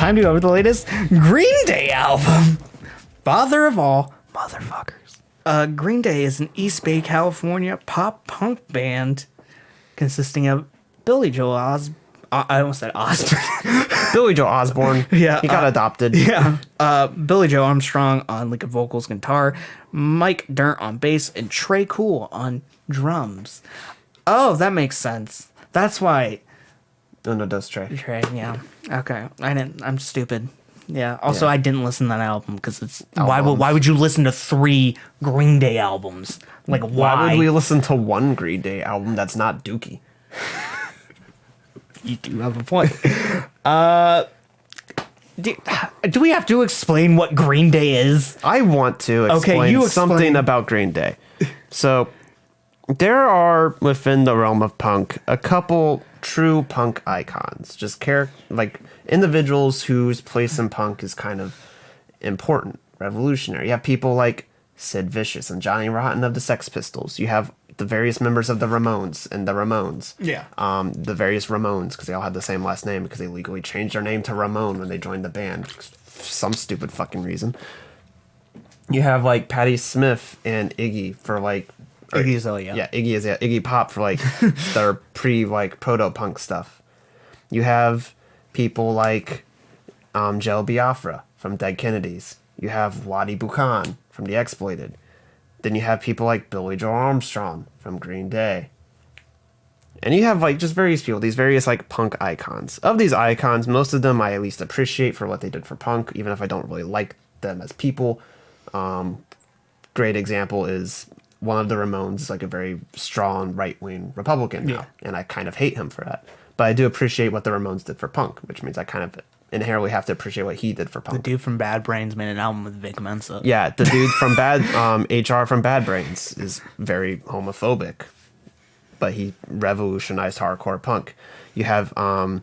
time to go over the latest Green Day album. Father of all motherfuckers. Green Day is an East Bay, California pop punk band consisting of Billy Joel Osborne. I almost said Osborne. Billy Joel Osborne. Yeah, He got adopted. Yeah. Billy Joe Armstrong on lead vocals, guitar, Mike Dirnt on bass, and Trey Cool on drums. Oh, that makes sense. That's why. Oh, no, does Trey. Trey, yeah. Okay. I'm stupid. Yeah. Also, I didn't listen to that album because it's why would you listen to 3 Green Day albums? Like why would we listen to one Green Day album that's not Dookie? You do have a point. Do we have to explain what Green Day is? I want to explain something about Green Day. So, there are, within the realm of punk, a couple true punk icons. Just like individuals whose place in punk is kind of important, revolutionary. You have people like Sid Vicious and Johnny Rotten of the Sex Pistols. You have the various members of the Ramones and the Ramones. Yeah. The various Ramones, because they all had the same last name because they legally changed their name to Ramone when they joined the band. For some stupid fucking reason. You have like Patti Smith and Iggy for like... Iggy Azalea. Yeah, Iggy Pop for like their proto-punk stuff. You have people like Joe Biafra from Dead Kennedys. You have Waddy Buchan from The Exploited. Then you have people like Billy Joe Armstrong from Green Day. And you have like just various people, these various like punk icons. Of these icons, most of them I at least appreciate for what they did for punk, even if I don't really like them as people. Great example is one of the Ramones is like a very strong right-wing Republican now, and I kind of hate him for that. But I do appreciate what the Ramones did for punk, which means I kind of inherently have to appreciate what he did for punk. The dude from Bad Brains made an album with Vic Mensa. Yeah, the dude from HR from Bad Brains is very homophobic, but he revolutionized hardcore punk. You have I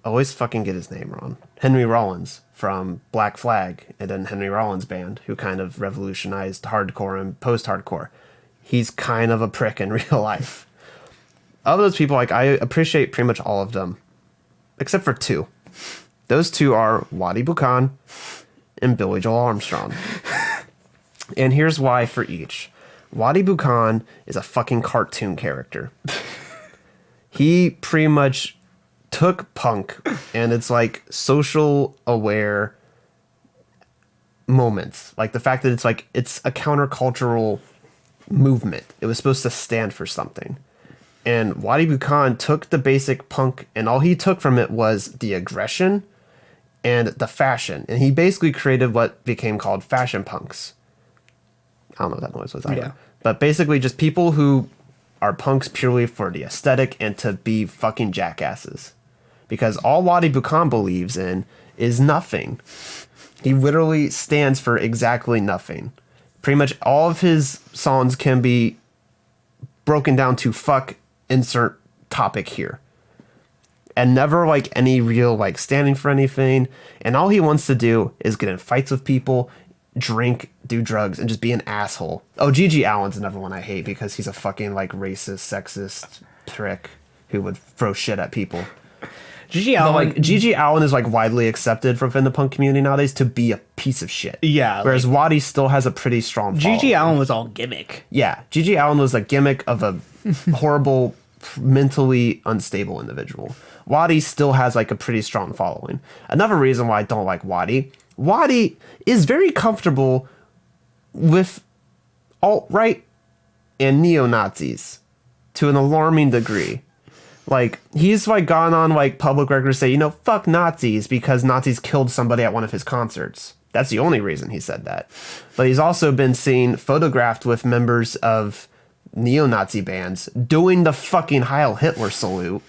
always fucking get his name wrong. Henry Rollins from Black Flag, and then Henry Rollins Band, who kind of revolutionized hardcore and post-hardcore. He's kind of a prick in real life. Of those people, like I appreciate pretty much all of them, except for 2. Those 2 are Waddy Buchan and Billy Joel Armstrong. And here's why for each. Waddy Buchan is a fucking cartoon character. He pretty much took punk and it's like social aware moments. Like the fact that it's a countercultural movement. It was supposed to stand for something. And Waddy Buchan took the basic punk and all he took from it was the aggression and the fashion. And he basically created what became called fashion punks. I don't know what that noise was either. Yeah. But basically just people who are punks purely for the aesthetic and to be fucking jackasses. Because all Waddy Buchan believes in is nothing. He literally stands for exactly nothing. Pretty much all of his songs can be broken down to fuck insert topic here. And never like any real like standing for anything. And all he wants to do is get in fights with people, drink, do drugs, and just be an asshole. Oh, Gigi Allen's another one I hate because he's a fucking like racist, sexist prick who would throw shit at people. Gigi Allen is like widely accepted within the punk community nowadays to be a piece of shit. Yeah. Whereas Waddy still has a pretty strong following. Gigi Allen was all gimmick. Yeah. Gigi Allen was a gimmick of a horrible, mentally unstable individual. Waddy still has like a pretty strong following. Another reason why I don't like Waddy is very comfortable with alt-right and neo-Nazis to an alarming degree. Like, he's, like, gone on, like, public record to say, fuck Nazis because Nazis killed somebody at one of his concerts. That's the only reason he said that. But he's also been seen photographed with members of neo-Nazi bands doing the fucking Heil Hitler salute.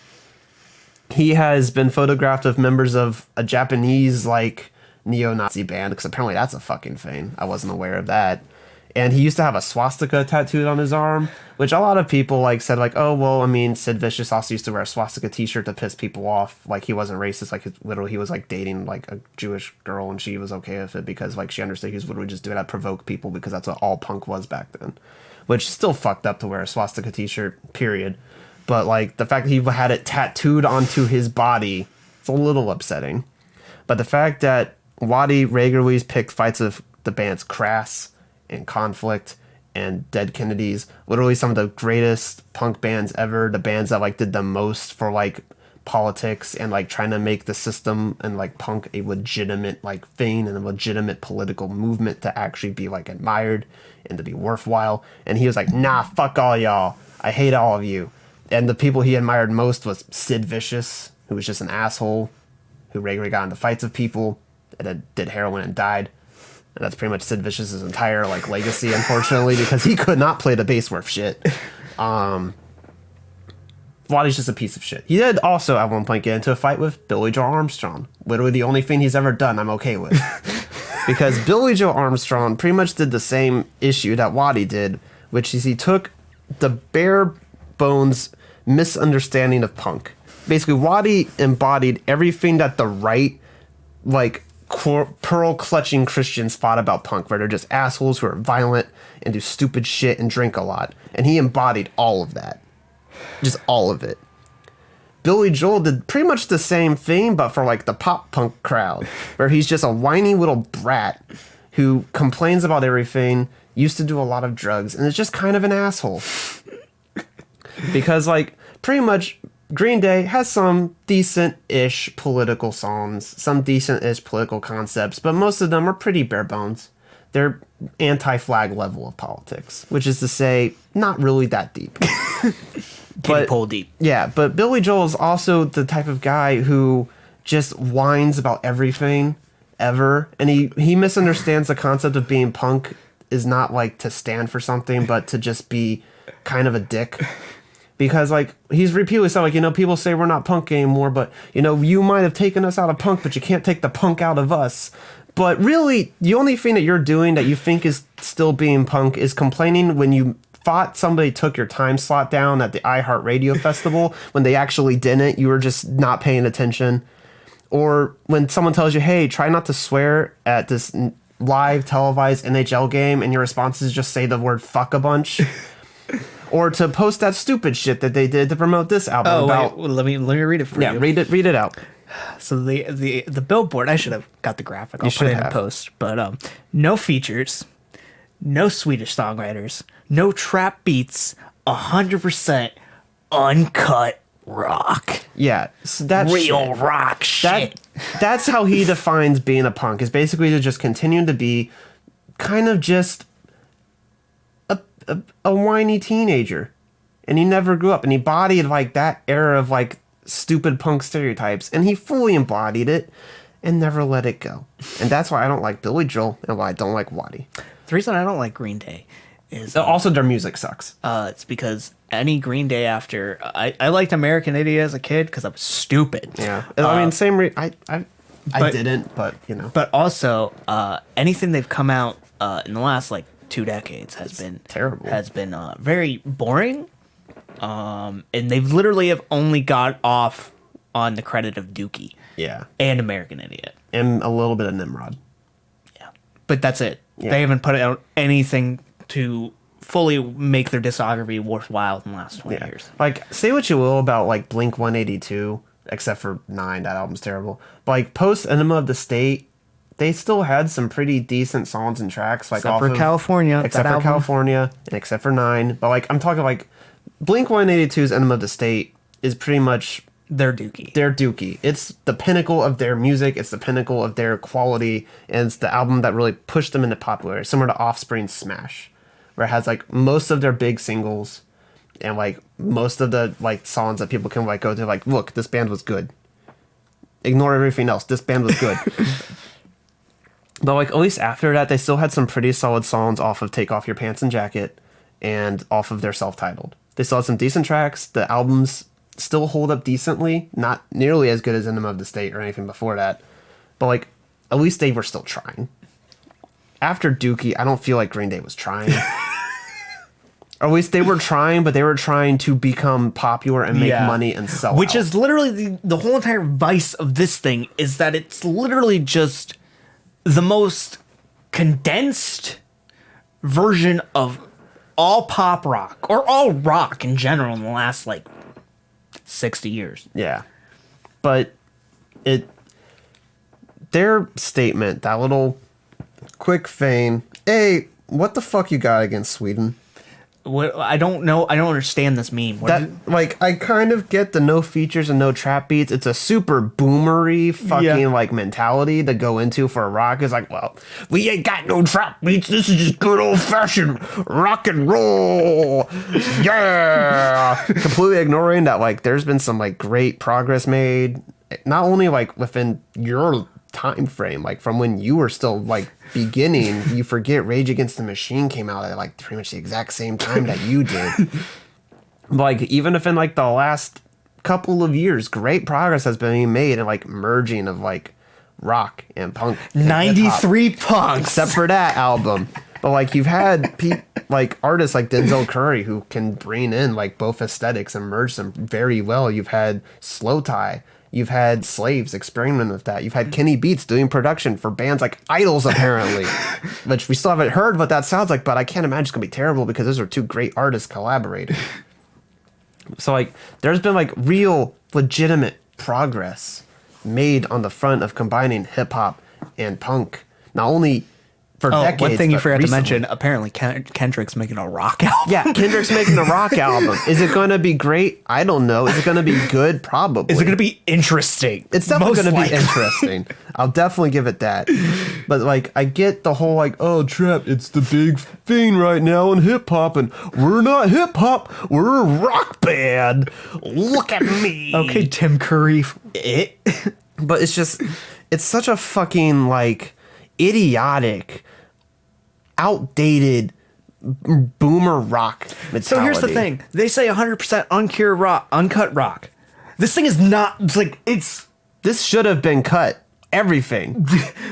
He has been photographed with members of a Japanese, like, neo-Nazi band, because apparently that's a fucking thing. I wasn't aware of that. And he used to have a swastika tattooed on his arm, which a lot of people like said like, oh, well, I mean, Sid Vicious also used to wear a swastika t-shirt to piss people off. Like he wasn't racist. Like literally he was like dating like a Jewish girl and she was okay with it because like she understood he was literally just doing that to provoke people because that's what all punk was back then, which still fucked up to wear a swastika t-shirt, period. But like the fact that he had it tattooed onto his body It's a little upsetting. But the fact that Waddy regularly picked fights with the bands Crass and Conflict and Dead Kennedys, literally some of the greatest punk bands ever, the bands that like did the most for like politics and like trying to make the system and like punk a legitimate like thing and a legitimate political movement to actually be like admired and to be worthwhile. And he was like, nah, fuck all y'all. I hate all of you. And the people he admired most was Sid Vicious, who was just an asshole who regularly got into fights with people and did heroin and died. And that's pretty much Sid Vicious's entire like legacy, unfortunately, because he could not play the bass worth shit. Waddy's just a piece of shit. He did also at one point get into a fight with Billy Joe Armstrong. Literally the only thing he's ever done I'm okay with. Because Billy Joe Armstrong pretty much did the same issue that Waddy did, which is he took the bare bones misunderstanding of punk. Basically, Waddy embodied everything that the right, like, pearl-clutching Christians thought about punk, where they're just assholes who are violent and do stupid shit and drink a lot. And he embodied all of that. Just all of it. Billy Joel did pretty much the same thing, but for, like, the pop-punk crowd, where he's just a whiny little brat who complains about everything, used to do a lot of drugs, and is just kind of an asshole. Because, like, pretty much Green Day has some decent-ish political songs, some decent-ish political concepts, but most of them are pretty bare bones. They're anti-flag level of politics, which is to say, not really that deep. But pull deep. Yeah, but Billy Joel is also the type of guy who just whines about everything ever, and he misunderstands the concept of being punk is not like to stand for something, but to just be kind of a dick. Because, like, he's repeatedly said, like, you know, people say we're not punk anymore, but, you know, you might have taken us out of punk, but you can't take the punk out of us. But really, the only thing that you're doing that you think is still being punk is complaining when you thought somebody took your time slot down at the iHeartRadio Festival when they actually didn't. You were just not paying attention. Or when someone tells you, hey, try not to swear at this live televised NHL game, and your response is just say the word fuck a bunch. Or to post that stupid shit that they did to promote this album. Oh, wait, well, let me read it for you. Yeah, read it out. So the billboard, I should have got the graphic. I'll put it in post. But no features, no Swedish songwriters, no trap beats, 100% uncut rock. Yeah, so that's real shit. Rock shit. That's how he defines being a punk, is basically to just continue to be kind of just a whiny teenager. And he never grew up, and he embodied like that era of like stupid punk stereotypes, and he fully embodied it and never let it go. And that's why I don't like Billy Joel and why I don't like Waddy. The reason I don't like Green Day is also their music sucks. It's because any Green Day after I liked American Idiot as a kid because I was stupid. Yeah, I mean, same. I didn't, but you know. But also, anything they've come out in the last like 2 decades has been terrible. Has been very boring. And they've literally have only got off on the credit of Dookie. Yeah. And American Idiot. And a little bit of Nimrod. Yeah. But that's it. Yeah. They haven't put out anything to fully make their discography worthwhile in the last 20 years. Like, say what you will about, like, Blink 182, except for 9, that album's terrible. But, like, post Enema of the State, they still had some pretty decent songs and tracks. Like, except for California. Except for California, and except for 9. But, like, I'm talking, like, Blink 182's Enema of the State is pretty much their Dookie. Their Dookie. It's the pinnacle of their music. It's the pinnacle of their quality. And it's the album that really pushed them into popularity. Similar to Offspring's Smash, where it has like most of their big singles and like most of the like songs that people can like go to like, look, this band was good. Ignore everything else. This band was good. But like at least after that, they still had some pretty solid songs off of Take Off Your Pants and Jacket and off of their self-titled. They still had some decent tracks. The albums still hold up decently, not nearly as good as Enema of the State or anything before that, but like at least they were still trying. After Dookie, I don't feel like Green Day was trying. Or at least they were trying, but they were trying to become popular and make money and sell Which out. is literally the whole entire vice of this thing, is that it's literally just the most condensed version of all pop rock, or all rock in general in the last, like, 60 years. Yeah. But Their statement, that little quick feign, hey, what the fuck you got against Sweden? What, I don't know. I don't understand this meme. I kind of get the no features and no trap beats. It's a super boomery fucking like mentality to go into for a rock. It's like, well, we ain't got no trap beats. This is just good old fashioned rock and roll. Yeah. Completely ignoring that like there's been some like great progress made, not only like within your time frame, like from when you were still like beginning. You forget Rage Against the Machine came out at like pretty much the exact same time that you did. Like even if in like the last couple of years, great progress has been being made and like merging of like rock and punk and 93 punks, except for that album. But like you've had like artists like Denzel Curry who can bring in like both aesthetics and merge them very well. You've had Slow Tie. You've had Slaves experiment with that. You've had Kenny Beats doing production for bands like Idols, apparently, which we still haven't heard what that sounds like, but I can't imagine it's going to be terrible because those are two great artists collaborating. So, like, there's been, like, real, legitimate progress made on the front of combining hip-hop and punk. Not only for decades, one thing you but forgot recently. to mention, apparently Kendrick's making a rock album. Yeah, Kendrick's making a rock album. Is it going to be great? I don't know. Is it going to be good? Probably. Is it going to be interesting? It's definitely going to Most be likely. interesting. I'll definitely give it that. But like, I get the whole like, oh, trap, it's the big thing right now in hip hop, and we're not hip hop, we're a rock band. Look at me. Okay, Tim Curry. But it's just, it's such a fucking like idiotic, outdated boomer rock mentality. So here's the thing. They say 100% uncured rock, uncut rock. This thing is not, This should have been cut. Everything.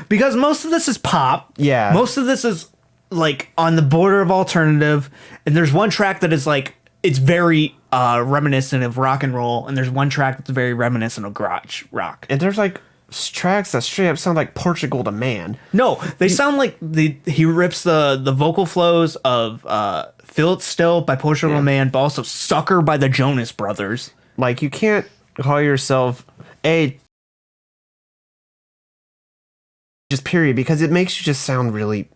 because most of this is pop. Yeah. Most of this is like on the border of alternative. And there's one track that is like, it's very reminiscent of rock and roll. And there's one track that's very reminiscent of garage rock. And there's like tracks that straight up sound like Portugal the Man. No, they sound like he rips the vocal flows of Feel It Still by Portugal Man, but also Sucker by the Jonas Brothers. Like, you can't call yourself just period, because it makes you just sound really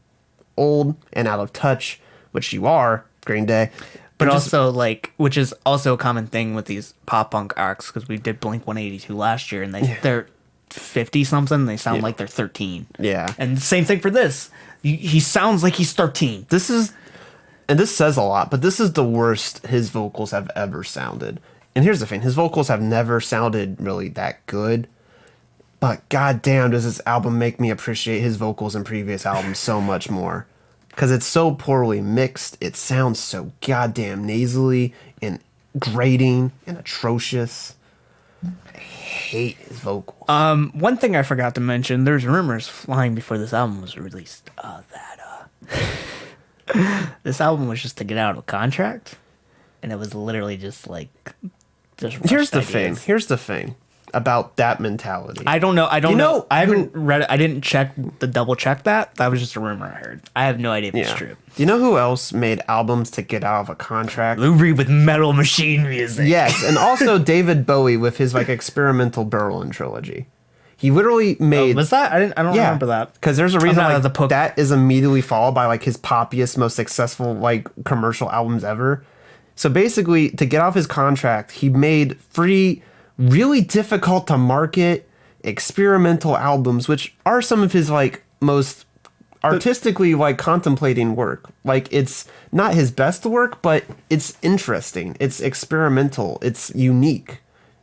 old and out of touch, which you are, Green Day. But You're also, like, which is also a common thing with these pop punk acts, because we did Blink 182 last year, and they're 50 something. They sound like they're 13. Yeah. And the same thing for this. He sounds like he's 13. This says a lot, but this is the worst his vocals have ever sounded. And here's the thing, his vocals have never sounded really that good. But goddamn, does this album make me appreciate his vocals in previous albums so much more. Because it's so poorly mixed. It sounds so goddamn nasally and grating and atrocious. I hate his vocals. One thing I forgot to mention, there's rumors flying before this album was released that this album was just to get out of a contract, and it was literally just like Here's the thing about that mentality. I don't know. I don't know. I who- haven't read it. I didn't double check that. That was just a rumor I heard. I have no idea if it's true. Do you know who else made albums to get out of a contract? Lou Reed with Metal Machine Music. Yes, and also David Bowie with his like experimental Berlin trilogy. He literally made. Was that? I don't remember that. Because there's a reason not like, at the that is immediately followed by like his poppiest, most successful like commercial albums ever. So basically, to get off his contract, he made free, really difficult to market experimental albums, which are some of his like most artistically like contemplating work. Like, it's not his best work, but it's interesting. It's experimental. It's unique.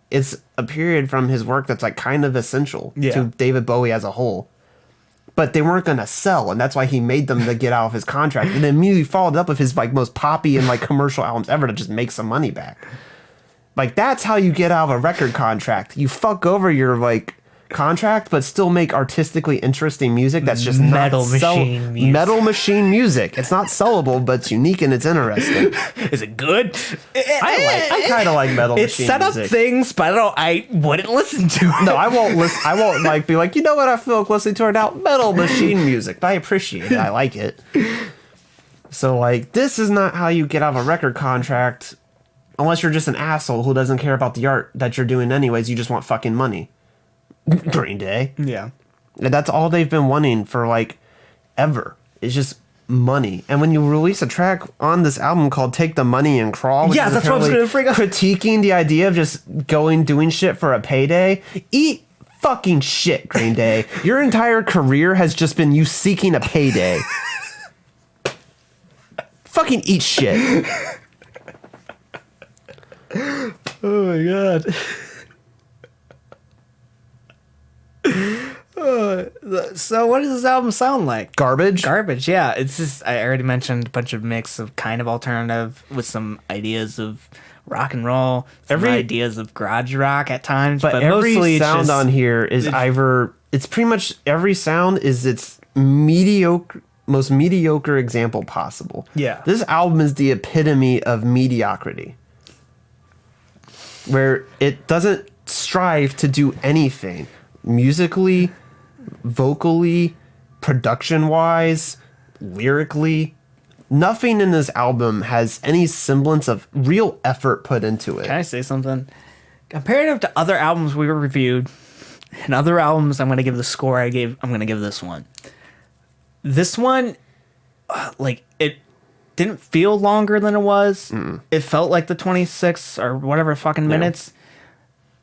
It's a period from his work that's like kind of essential to David Bowie as a whole. But they weren't going to sell, and that's why he made them to get out of his contract, and then immediately followed up with his like most poppy and like commercial albums ever to just make some money back. Like, that's how you get out of a record contract. You fuck over your like contract, but still make artistically interesting music that's just Metal not Machine music. Metal Machine music. It's not sellable, but it's unique and it's interesting. Is it good? I kind of like Metal It Machine set up music. things, but I wouldn't listen to it. No, I won't listen. I won't like be like, you know what I feel like listening to right now? Metal Machine music. But I appreciate it. I like it. So like, this is not how you get out of a record contract, unless you're just an asshole who doesn't care about the art that you're doing anyways. You just want fucking money. Green Day. Yeah. And that's all they've been wanting for like ever. It's just money. And when you release a track on this album called Take the Money and Crawl, which Yeah, is that's what I was apparently gonna bring up. critiquing the idea of just doing shit for a payday, eat fucking shit, Green Day. Your entire career has just been you seeking a payday. Fucking eat shit. Oh my god. So what does this album sound like? Garbage. Garbage, yeah. It's just, I already mentioned a bunch of mix of kind of alternative with some ideas of rock and roll, some ideas of garage rock at times, but every mostly it's sound just, on here is either, it's pretty much every sound is its most mediocre example possible. Yeah. This album is the epitome of mediocrity, where it doesn't strive to do anything musically, vocally, production wise, lyrically. Nothing in this album has any semblance of real effort put into it. Can I say something? Comparative to other albums we reviewed, and other albums I'm going to give the score I'm going to give this one. This one, like, it didn't feel longer than it was. It felt like the 26 or whatever fucking minutes.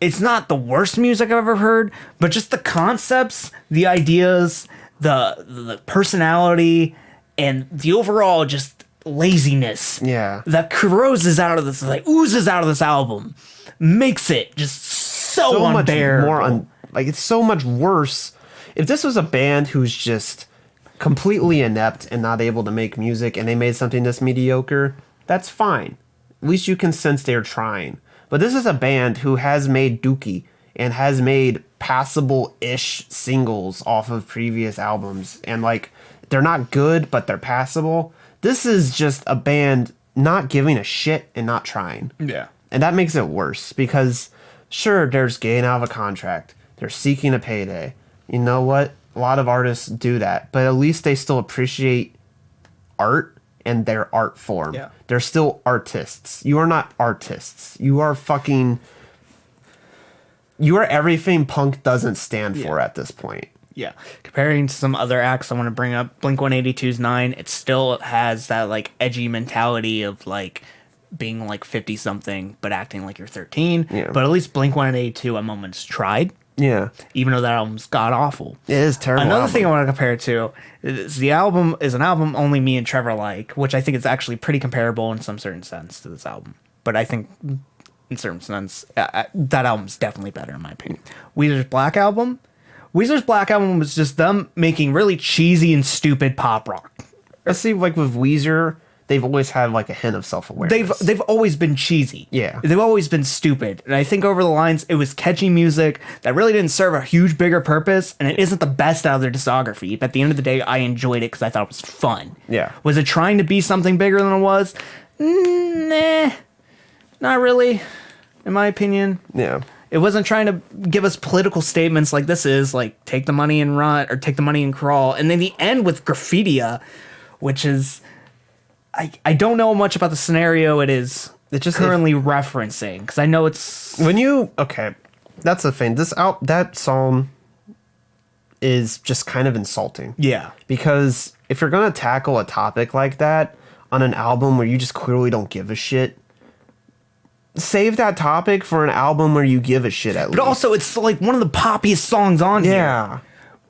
It's not the worst music I've ever heard, but just the concepts, the ideas, the personality, and the overall just laziness that oozes out of this album makes it just so unbearable. It's so much worse. If this was a band who's just completely inept and not able to make music and they made something this mediocre, that's fine. At least you can sense they're trying. But this is a band who has made Dookie and has made passable-ish singles off of previous albums. And, like, they're not good, but they're passable. This is just a band not giving a shit and not trying. Yeah. And that makes it worse because, sure, there's getting out of a contract. They're seeking a payday. You know what? A lot of artists do that. But at least they still appreciate art and their art form. Yeah. They're still artists. You are not artists. You are everything punk doesn't stand for at this point. Yeah. Comparing to some other acts I want to bring up, Blink-182's 9, it still has that, like, edgy mentality of, like, being, like, 50-something, but acting like you're 13. Yeah. But at least Blink-182 at moments tried. Yeah. Even though that album's god-awful. It is terrible. Another thing I want to compare it to is the album is an album only me and Trevor like, which I think is actually pretty comparable in some certain sense to this album. But I think in certain sense, that album's definitely better in my opinion. Weezer's Black Album was just them making really cheesy and stupid pop rock. Let's see, like with Weezer, they've always had like a hint of self-awareness. They've always been cheesy. Yeah. They've always been stupid. And I think Over the Lines, it was catchy music that really didn't serve a huge bigger purpose, and it isn't the best out of their discography. But at the end of the day, I enjoyed it because I thought it was fun. Yeah. Was it trying to be something bigger than it was? Nah. Not really, in my opinion. Yeah. It wasn't trying to give us political statements like this is, like take the money and run, or take the money and crawl. And then the end with Graffitia, which is... I don't know much about the scenario it is just currently referencing, because I know it's... Okay, that's the thing. That song is just kind of insulting. Yeah. Because if you're going to tackle a topic like that on an album where you just clearly don't give a shit, save that topic for an album where you give a shit at least. But also, it's like one of the poppiest songs on here. Yeah.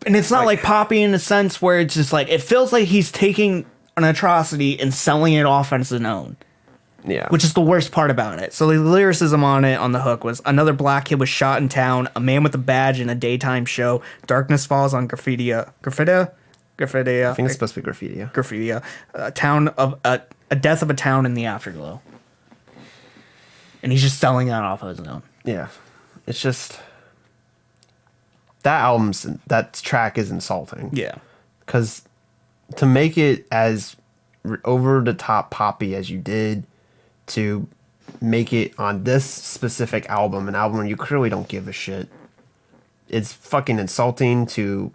And it's not like poppy in a sense where it's just like, it feels like he's taking an atrocity and selling it off as an own. Yeah. Which is the worst part about it. So the lyricism on it, on the hook, was another black kid was shot in town, a man with a badge in a daytime show, darkness falls on Graffitia. I think it's supposed to be Graffitia. Graffitia. A death of a town in the afterglow. And he's just selling that off of his own. Yeah. It's just... That track is insulting. Yeah. Because to make it as over-the-top poppy as you did, to make it on this specific album, an album where you clearly don't give a shit, it's fucking insulting to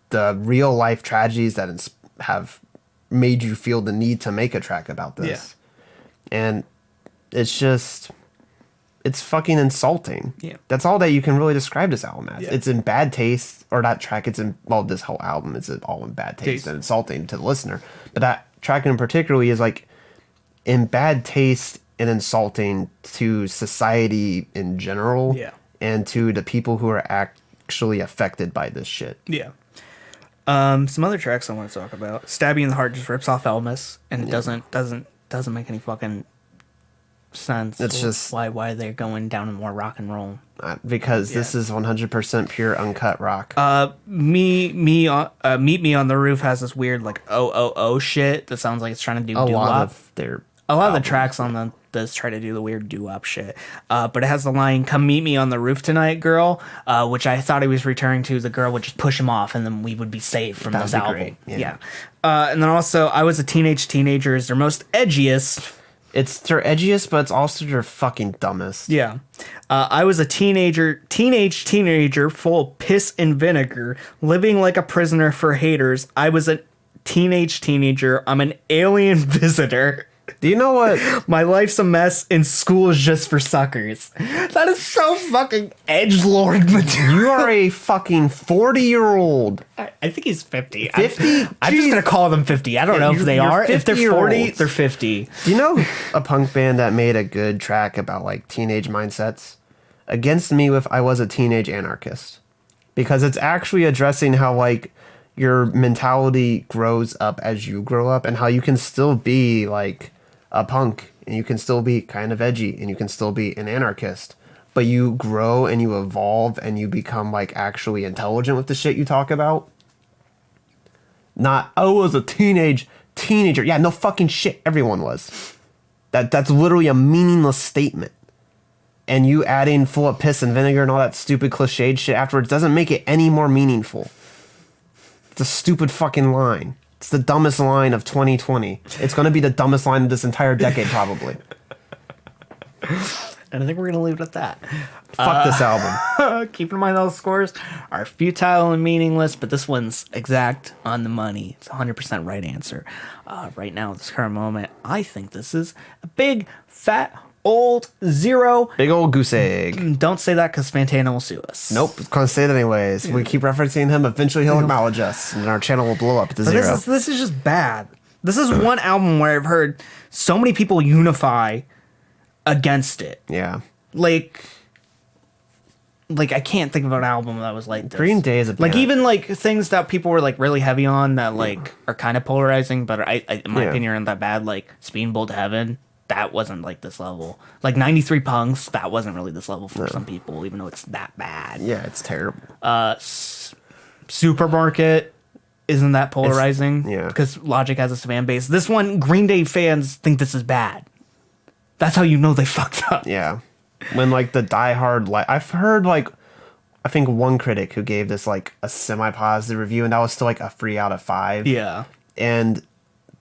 the real-life tragedies that have made you feel the need to make a track about this. Yeah. And it's just... it's fucking insulting. Yeah. That's all that you can really describe this album as. Yeah. It's in bad taste, or that track, it's in, well, this whole album is all in bad taste and insulting to the listener. But that track in particularly is like in bad taste and insulting to society in general. Yeah. And to the people who are actually affected by this shit. Yeah. Some other tracks I want to talk about. Stab You in the Heart just rips off Elvis, and it doesn't make any fucking sense. It's just why they're going down in more rock and roll. Because this is 100% pure uncut rock. Meet Me on the Roof has this weird like oh shit that sounds like it's trying to do a doo-wop. lot of their A lot of the tracks on this try to do the weird doo-wop shit. But it has the line, "Come meet me on the roof tonight, girl," which I thought he was returning to. The girl would just push him off and then we would be saved from this album. Great. Yeah. And then also, "I Was a Teenager" is their most edgiest. It's their edgiest, but it's also their fucking dumbest. Yeah. "I was a teenager, full of piss and vinegar, living like a prisoner for haters. I was a teenager. I'm an alien visitor. Do you know what? My life's a mess and school is just for suckers." That is so fucking edgelord material. You are a fucking 40-year-old. I think he's 50. 50? I'm just going to call them 50. I don't know if they you're are. If they're 40, 50-year-olds. they're 50. Do you know a punk band that made a good track about like teenage mindsets? Against Me with "I Was a Teenage Anarchist." Because it's actually addressing how like your mentality grows up as you grow up and how you can still be like a punk and you can still be kind of edgy and you can still be an anarchist, but you grow and you evolve and you become like actually intelligent with the shit you talk about. Not, "I was a teenager." Yeah, no fucking shit. Everyone was. That's literally a meaningless statement. And you adding "full of piss and vinegar" and all that stupid cliched shit afterwards doesn't make it any more meaningful. It's a stupid fucking line. It's the dumbest line of 2020. It's going to be the dumbest line of this entire decade, probably. And I think we're going to leave it at that. Fuck this album. Keep in mind those scores are futile and meaningless, but this one's exact on the money. It's 100% right answer. Right now, at this current moment, I think this is a big, fat, old 0. Big old goose egg. Don't say that because Fantana will sue us. Nope, gonna say it anyways. We keep referencing him. Eventually, he'll acknowledge us, and our channel will blow up to 0. This is just bad. This is one album where I've heard so many people unify against it. Yeah. Like I can't think of an album that was like this. Green Day is a band. Like even like things that people were like really heavy on that like are kind of polarizing, but I in my opinion aren't that bad. Like Speeding Bolt to Heaven, that wasn't like this level. Like 93 Punks, that wasn't really this level for some people, even though it's that bad. Yeah, it's terrible. Supermarket isn't that polarizing. Yeah. Because Logic has a fan base. This one, Green Day fans think this is bad. That's how you know they fucked up. Yeah. When like the diehard, like I've heard like, I think one critic who gave this like a semi-positive review, and that was still like a 3 out of 5. Yeah. And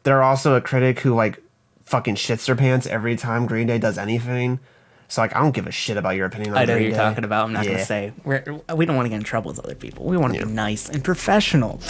there are also a critic who like fucking shits their pants every time Green Day does anything. So like I don't give a shit about your opinion on I know Green who you're Day. talking about. I'm not gonna say we don't want to get in trouble with other people. We want to be nice and professional.